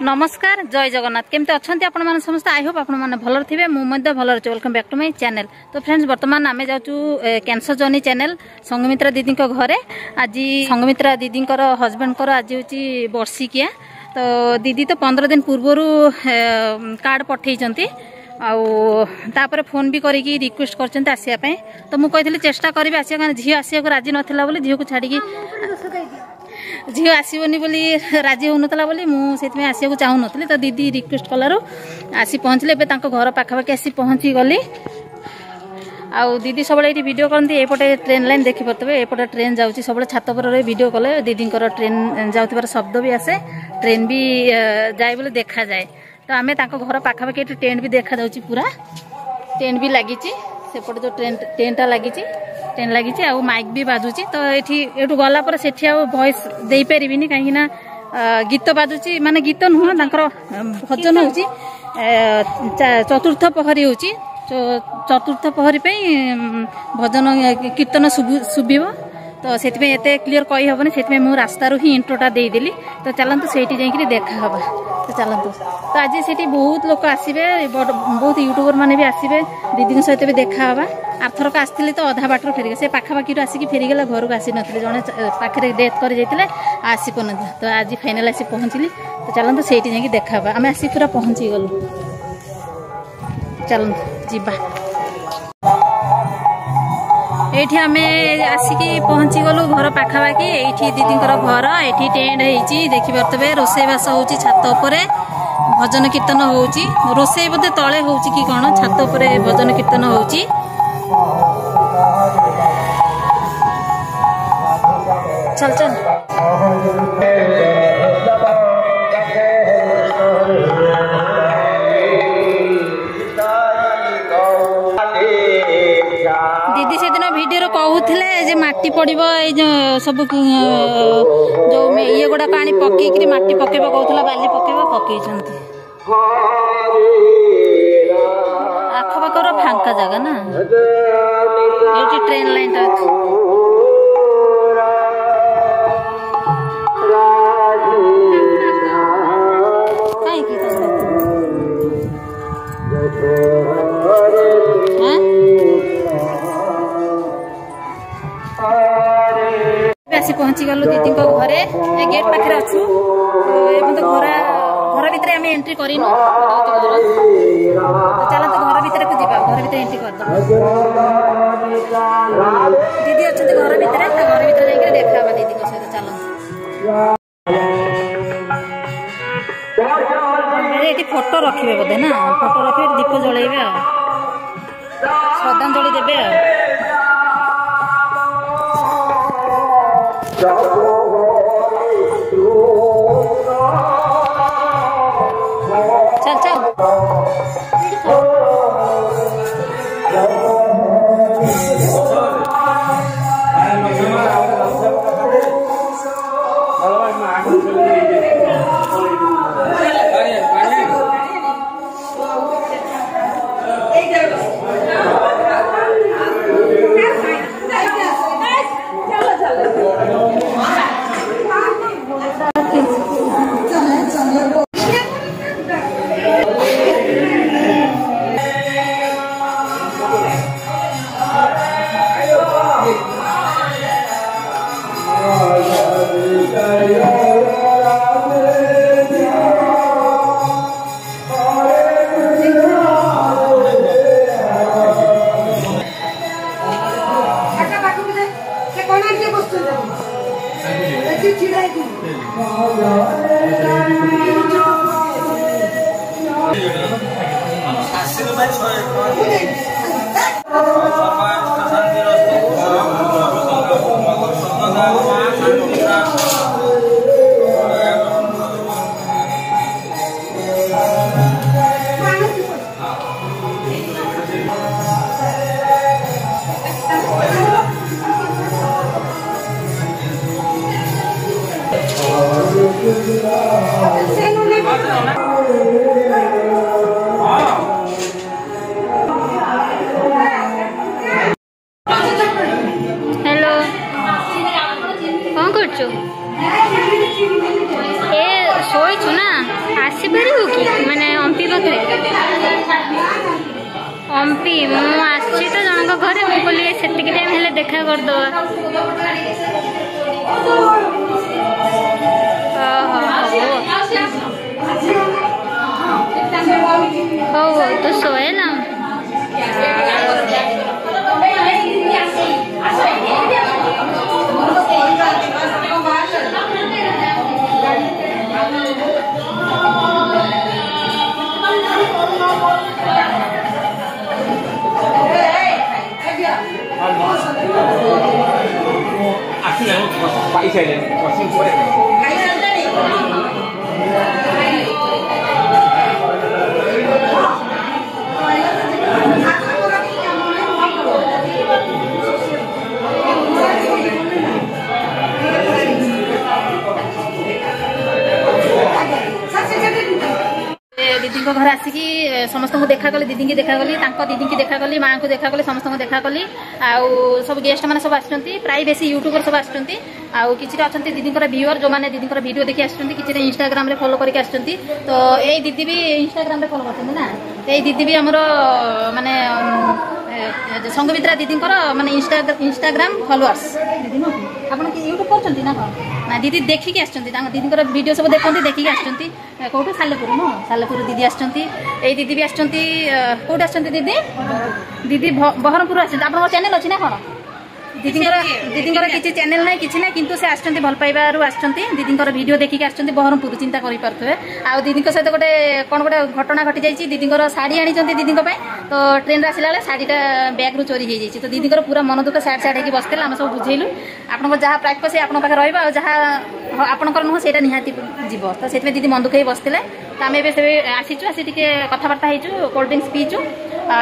नमस्कार जय जगन्नाथ केमती अच्छा आपण मैंने समस्त आई होप आपण मैंने भल थे मुझे भल अच्छे welcome back to my channel. तो फ्रेंड्स बर्तमान आम जाऊँ कैंसर जर्नी चैनल संगमित्रा दीदी घरे। आज संगमित्रा दीदी हजबैंड आज हूँ वर्षिकिया। तो दीदी तो 15 दिन पूर्वर कार्ड पठे आपर फोन भी करके रिक्वेस्ट कर आसवाई। तो मुझे चेष्टा करी आसा झील आसा राजी नाला झील को छाड़ी झील आसबनी बोली राजी होता बोली मुझे आसको चाहूँ नी। तो दीदी रिक्वेस्ट कलु आसी पहुँचले घर पाखापाखि आसी पहुँची गली। आउ दीदी सब ये वीडियो करती एपटे ट्रेन लाइन देखिपे एपटे ट्रेन जाऊँगी सब छात पर वीडियो कले दीदी ट्रेन जाऊर शब्द भी आसे ट्रेन भी जाए बोले देखा जाए। तो आम घर पाखापाखि टेंट भी देखा जा पूरा टेंट भी लगी सेपटे जो टेंटा लगी ट्रेन लगी आ माइक भी बाजुची। तो ये गला पर से वॉइस दे पारिनी कहीं गीत बाजुची माने गीत नुह भजन हो चतुर्थ पहरी हो चतुर्थ पहरी भजन कीर्तन शुभ। तो से क्लीयर कही हेनी से मुझे रास्तार ही इंट्रोटा देदेली। तो चलतु से देखा हवा। तो चलतु तो आज से बहुत लोग आसवे बहुत यूट्यूबर मैंने भी आसवे दीदी सहित भी देखा हवा। आरथरक आसती तो अधा बाटर फेरिक से पाखापाखि आसिक फेरीगला घर को आसी नी जड़े पाखे डेथ कर जाते आसी पार। तो आज फाइनाल आसी पहुँचली। तो चलतु से देखा हवा आम आसी पूरा पहुँची गलु। चलतु जीवा ये आम आसिकी पहुँची गलु घर पाखापाखि ये दीदी घर ये टेंट होती देखिपे रोसईबास हो छात उपर भजन कीर्तन हो रोसई बोधे तले हो कि कौन छात उपर भजन कीर्तन हो। चल चल दीदी से दिन वीडियो कहते माटी पड़ो ये सब जो ये गुड़ा पानी पकईकि माटी पकेबा कहला बाली पकेबा पकई आखपाखर फांका जगह ना ये ट्रेन लाइन आसी पहुँची गलु दीदी घरे गेट पाखे अच्छु। तो घर भितर आम एंट्री करनु। तो चलते घर भितर को जीवा घर भितर एंट्री कर दीदी अच्छा घर भितर घर भितर जाकर देखा दीदी सहित। चल ये फोटो रखिए बोधे ना फोटो रखिए दीप जलैबे श्रद्धांजलि देवे। चल चल हेलो कौन कर शोई ना ଆସିପାରିବୁ କି ମାନେ ଅମ୍ପି ପାଖରେ ଅମ୍ପି ମୁଁ ଆସିଛି ତ ଜଣଙ୍କ ଘରେ ମୁଁ କହିଲି ସେତିକି ଟାଇମ୍ ହେଲେ ଦେଖା କରିଦେବା। ହଉ ହଉ ତ ଶୋଏ ନା दीदी घर आसिक समस्त देखा कली दीदी की देखा कली दीदी की देखा कली माँ को देखा कली समस्त देखा कली आउ सब गेस्ट मैंने सब आसुँच प्राय बेसी यूट्यूबर सब आसुँच आउ कि अच्छा दीदी व्यूअर जो मैंने दीदी वीडियो देखी आसुँच कि इंस्टाग्राम रे फॉलो करके आसुँच तो ये दीदी भी इंस्टाग्राम रे फॉलो करते ना ये दीदी भी आमर माने संगमित्रा दीदी माने इंस्टाग्राम फॉलोअर्स दीदी नुह आपन यूट्यूब करछंती ना ना दीदी देखिकी आसछंती दीदी वीडियो सब देखते देखिकी आसछंती कौटू सालेपुर नो सालेपुर दीदी आसछंती ए दीदी भी आसछंती कौट आसछंती दीदी दीदी बहरमपुर आसछंती आपन चैनल अछि ना कोन दीदी किसी चैनल ना कि ना किंतु से आसछंती भल पाइबारु आसछंती दीदी वीडियो देखिकी आसछंती बहरमपुर चिंता करि पारथुए आ दीदी सहित गोटे कोन गोटे घटना घटी जाइछि दीदी साड़ी आनिछंती दीदी तो ट्रेन आसला बेले साड़ीटा बैग रु चोरी हो जाइछि तो दीदी पूरा मन दुख साइड साइड होगी बसते आम सब बुझेलु आपन जहाँ प्राप्य से आपन पाखे रहिबा जहाँ आपनकर नुह सेटा निहाती जीव तो से दीदी मन दुख बसते तो आम ए आसीचु आसी टिके कथबार्ता होइचु कोल्ड ड्रिंक्स पीचु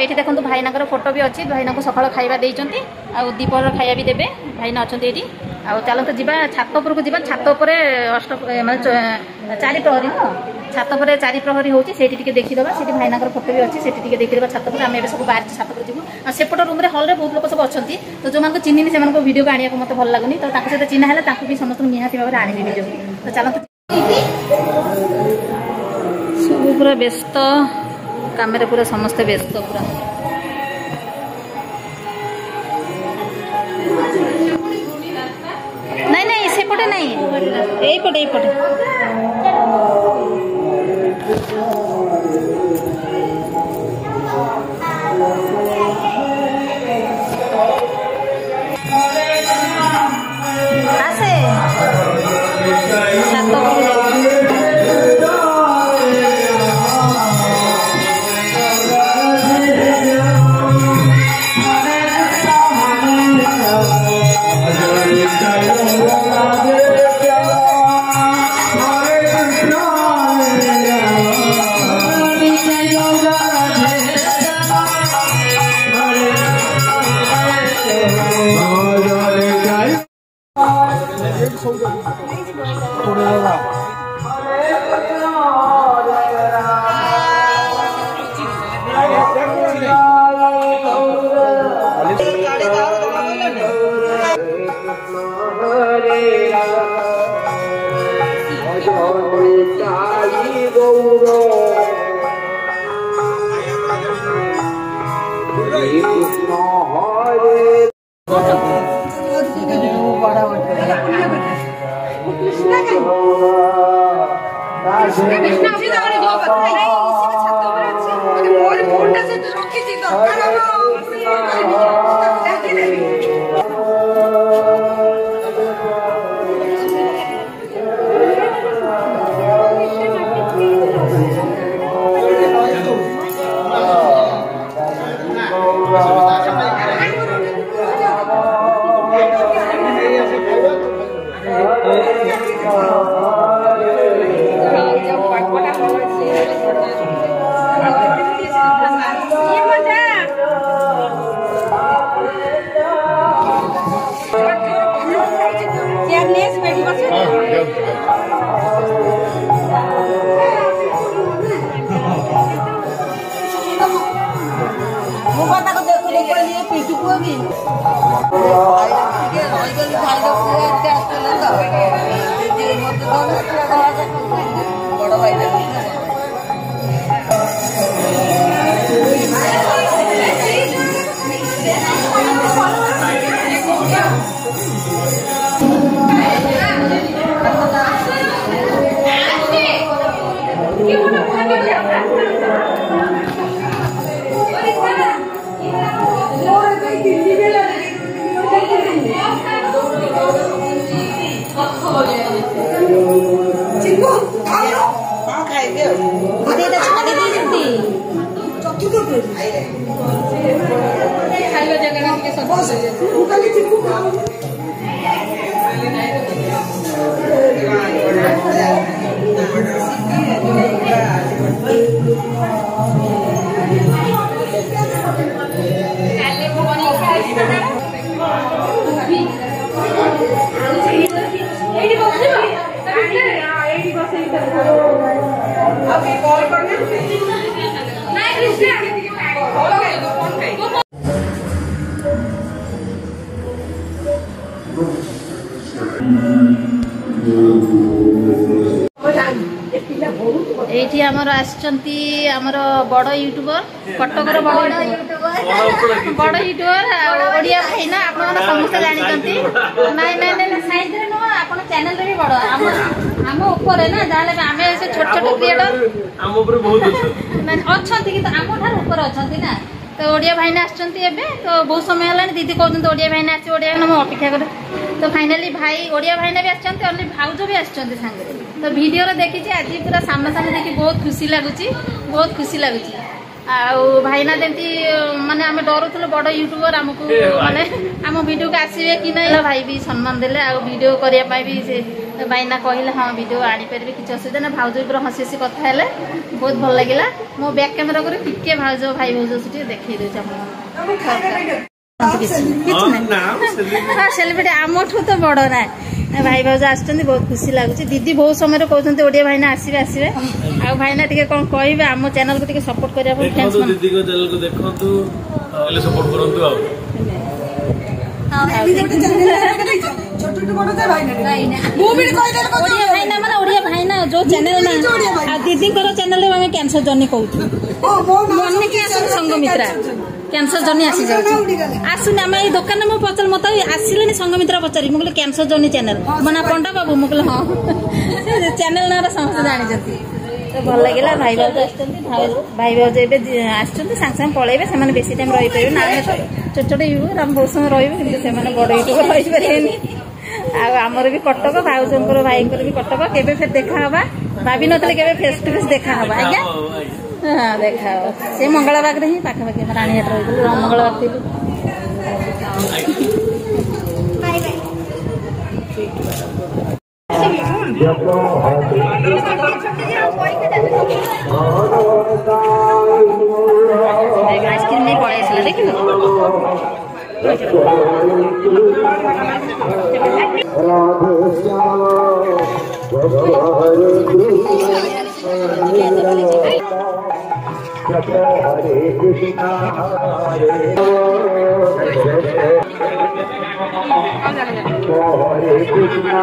ये देखो भाईना फोटो भी अच्छी भाईना को सकाल खाଇବା ଦେଇଛନ୍ତି ଆଉ दीपर खाଇବା भी देबे भाईना अछंती एठी आ चलत जीवा छात ऊपर को जीवा छात ऊपर अष्ट माने 4 प्रहरी न छात ऊपर 4 प्रहरी होची सेठी टिके देखि दबा सेठी भाईना फोटो भी अच्छी सेठी टिके देखि दबा छात ऊपर हम एबे सब बाहर छात ऊपर जीवु आ सेपट रूम रे हॉल रे बहुत लोक सब अछंती तो जो मान को चिन्हिनी से मान को वीडियो को आनिया को मते भल लागुनी तो ताको से चिन्हा हला ताको भी समस्त निहाती भाबरे आनी वीडियो तो चलत सब पूरा व्यस्त कामेरे पूरा समस्त व्यस्त पूरा नहीं नहीं से पटे नहीं यही पटे यही पटे आसे एठी हमर आछंती हमर बड़ यूट्यूबर कटकर बड़ यूट्यूबर ओडिया भाई ना आपण माने समस्त जानि चंती नाही नाही नाही साइड रे नो आपण चैनल रे भी बड़ हम ऊपर है ना जाले हमें से छोट छोट क्रिएटर हम ऊपर बहुत माने अछंती कि हम ठार ऊपर अछंती ना तो ओडिया भाई ना आछंती एबे तो बहुत समय हलानी दीदी कहउन ओडिया भाई ना आछी ओडिया ना अपेक्षा करे तो फाइनली भाई ओडिया भाई ना भी आछंती ओनली भाउजो भी आछंती संगे तो वीडियो रे देखी आज पूरा सामना सामने देखी बहुत खुशी लगुच आउ भाईना जमी माने आम डरुल बड़ यूट्यूबर आमको माने आम वीडियो को आसवे कि ना भाई भी सम्मान देले आ वीडियो करने भी से भाईना कहले हाँ वीडियो आनीपारे किसी असुविधा ना भाउज पूरा हसी हसी कथा है बहुत भल लगे मो बैक कैमेरा कर टिके भाउज भाई भाउज से देखी दे सेलिब्रिटी आम तो बड़ ना भाई भाउज आस बहुत खुशी लगुच दीदी बहुत समय कहते ओडिया भाईना आसवे आसवे आ भाईना टे कौन कहे आम चैनल को सपोर्ट करने दीदी को चैनल को देखो सपोर्ट करूँ ओडिया भाईना जो चैनल ना दीदी चैनल में कैंसर जर्नी कहूँ मन के संगमित्रा कैंसर जर्नी आसी आसुनि आम ये दुकान में पचार मत आसिले संगमित्रा पचारि मुझे कैंसर जर्नी चैनल मना पंडा बाबू मुझे हाँ चैनल ना समस्त जानते तो भल लगे भाई भाउज भाई भाउज सागे सागे पलैबे से बेसी टाइम रही पारे ना छोट छोट यूट्यूबर आम बहुत समय रही से बड़ यूट्यूबर रही पारे आमर भी कटक भाउजर भाई भी कटक केबे फिर देखा भाभी नतले केबे फेस टू फेस देखा आज्ञा हाँ देखा से मंगलबाग रे ही पाखापाखि रानीहाट रही मंगलबाग थी आइसक्रीम नहीं पड़े देखिए हरे कृष्णा हरे कृष्णा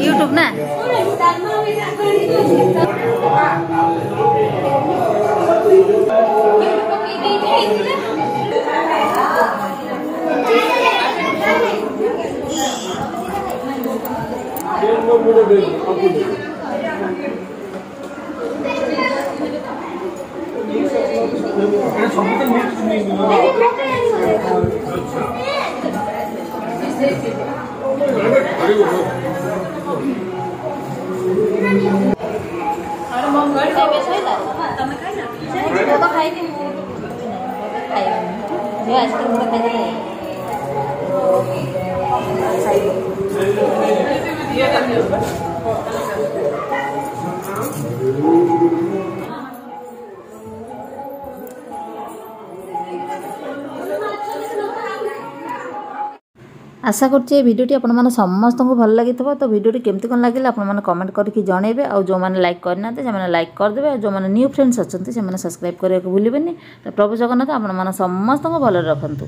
यूट्यूब ना आशा करछि भिडियोटी आपण माने समस्त को भल लगी तो भिडियोटी केमती कोन लागिला आपण माने कमेंट करके जणेबे आ जो माने लाइक करना से माने लाइक कर देबे आ जो माने न्यू फ्रेंड्स अछंती से माने सब्सक्राइब करिया को भूलिबेनी तो प्रभु जगन्नाथ आपण माने समस्त को भल रखंतु।